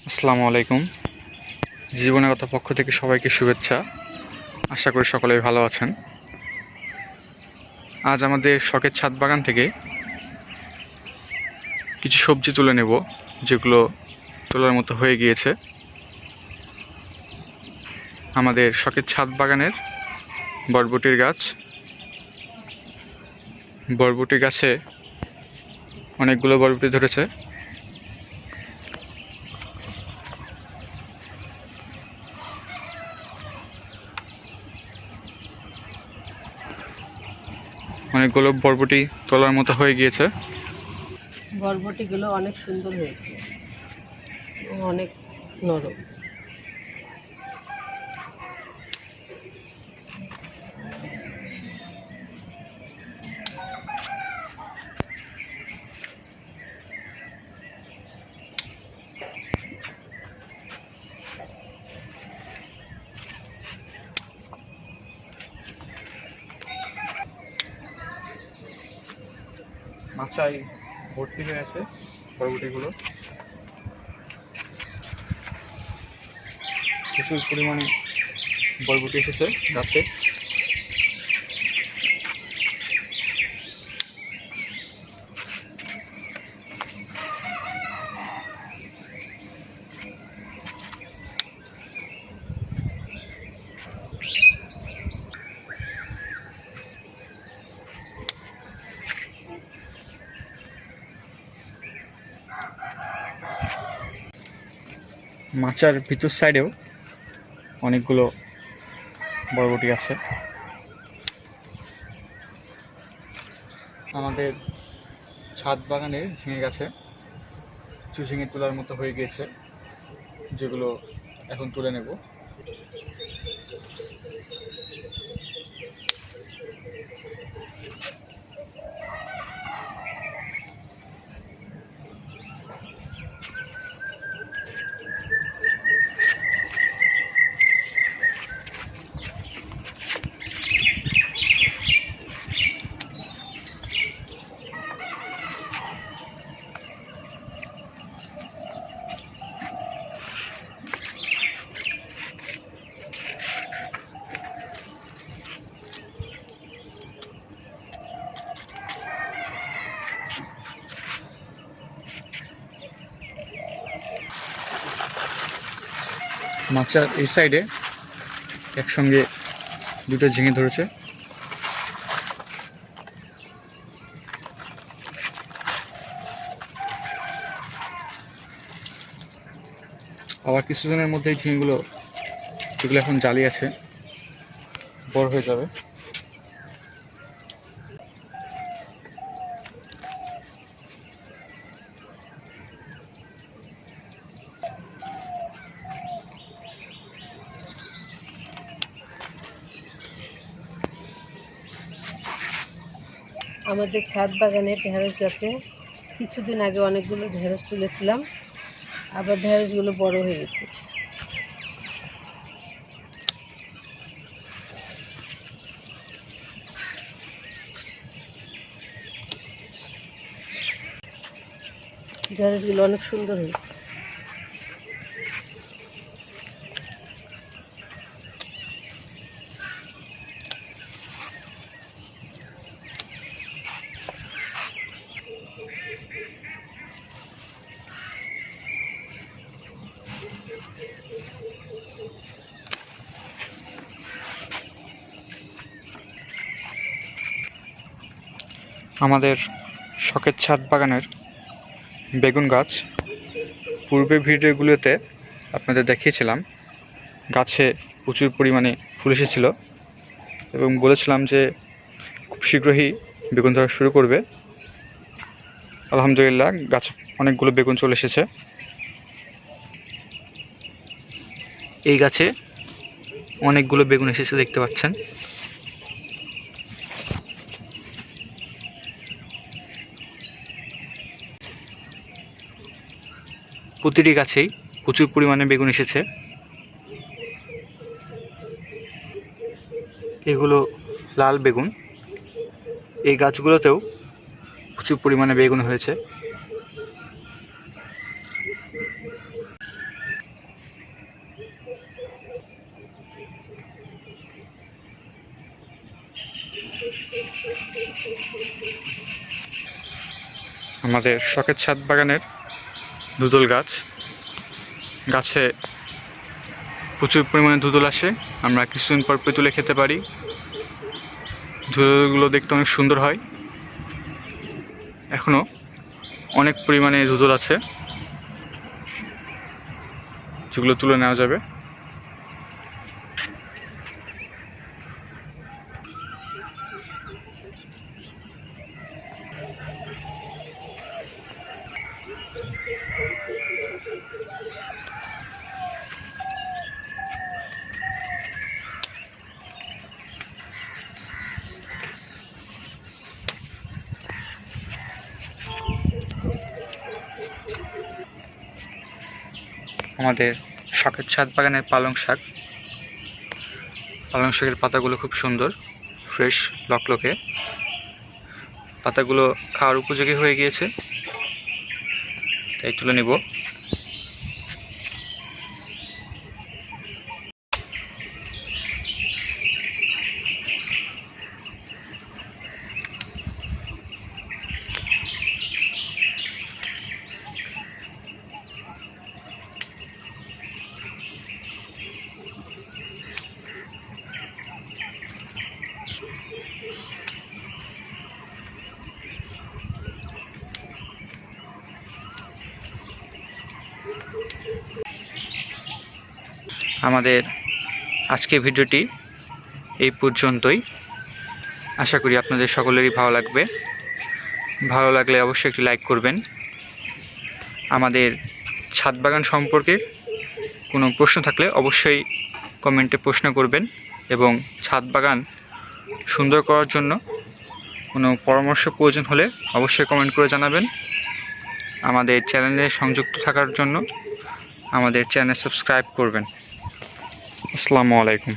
আসসালামু আলাইকুম। জীবনের কথা পক্ষ থেকে সবাইকে শুভেচ্ছা। আশা করি সকলেই ভালো আছেন। আজ আমাদের শখের ছাদ বাগান থেকে কিছু সবজি তুলে নেব, যেগুলো তোলার মতো হয়ে গিয়েছে। আমাদের শখের ছাদ বাগানের বরবটির গাছ। বরবটি গাছে অনেকগুলো বরবটি ধরেছে। অনেকগুলো বরবটি তোলার মতো হয়ে গিয়েছে। বরবটিগুলো অনেক সুন্দর হয়েছে, অনেক নরম। মাচায় ভর্তি হয়ে আছে বরবটিগুলো। প্রচুর পরিমাণে বরবটি এসেছে গাছে। মাচার ভিতর সাইডেও অনেকগুলো বরবটি আছে। আমাদের ছাদ বাগানের ঝিঙে গাছে কিছু ঝিঙে তোলার মতো হয়ে গিয়েছে, যেগুলো এখন তুলে নেব। মাচার এই সাইডে একসঙ্গে দুটো ঝিঙে ধরেছে। আবার কিছুদিনের মধ্যে এই ঝিঙেগুলো, যেগুলো এখন জালি আছে, বড় হয়ে যাবে। আমাদের ছাদ বাগানে ঢেঁড়স গাছে কিছুদিন আগে অনেকগুলো ঢেঁড়স তুলেছিলাম, আবার ঢেঁড়সগুলো বড় হয়ে গেছে। ঢেঁড়সগুলো অনেক সুন্দর হয়েছে। আমাদের শখের ছাদ বাগানের বেগুন গাছ, পূর্বের ভিডিওগুলোতে আপনাদের দেখিয়েছিলাম গাছে প্রচুর পরিমাণে ফুল এসেছিল এবং বলেছিলাম যে খুব শীঘ্রই বেগুন ধরা শুরু করবে। আলহামদুলিল্লাহ, গাছে অনেকগুলো বেগুন চলে এসেছে। এই গাছে অনেকগুলো বেগুন এসেছে, দেখতে পাচ্ছেন। প্রতিটি গাছেই প্রচুর পরিমাণে বেগুন এসেছে। এগুলো লাল বেগুন। এই গাছগুলোতেও প্রচুর পরিমাণে বেগুন হয়েছে। আমাদের শখের ছাদ বাগানের ধুদুল গাছে প্রচুর পরিমাণে ধুদুল আসে। আমরা কিছুদিন পর তুলে খেতে পারি। ধুদুলগুলো দেখতে অনেক সুন্দর হয়। এখনও অনেক পরিমাণে ধুদুল আছে যেগুলো তুলে নেওয়া যাবে। আমাদের শখের ছাদ বাগানের পালং শাকের পাতাগুলো খুব সুন্দর, ফ্রেশ, লকলকে। পাতাগুলো খাওয়ার উপযোগী হয়ে গিয়েছে, তাই তুলে নেব। আমাদের আজকের ভিডিওটি এই পর্যন্তই। আশা করি আপনাদের সকলেরই ভালো লাগবে। ভালো লাগলে অবশ্যই একটি লাইক করবেন। আমাদের ছাদ বাগান সম্পর্কে কোনো প্রশ্ন থাকলে অবশ্যই কমেন্টে প্রশ্ন করবেন, এবং ছাদ বাগান সুন্দর করার জন্য কোনো পরামর্শ প্রয়োজন হলে অবশ্যই কমেন্ট করে জানাবেন। আমাদের চ্যানেলে সংযুক্ত থাকার জন্য আমাদের চ্যানেল সাবস্ক্রাইব করবেন। আসসালামু আলাইকুম।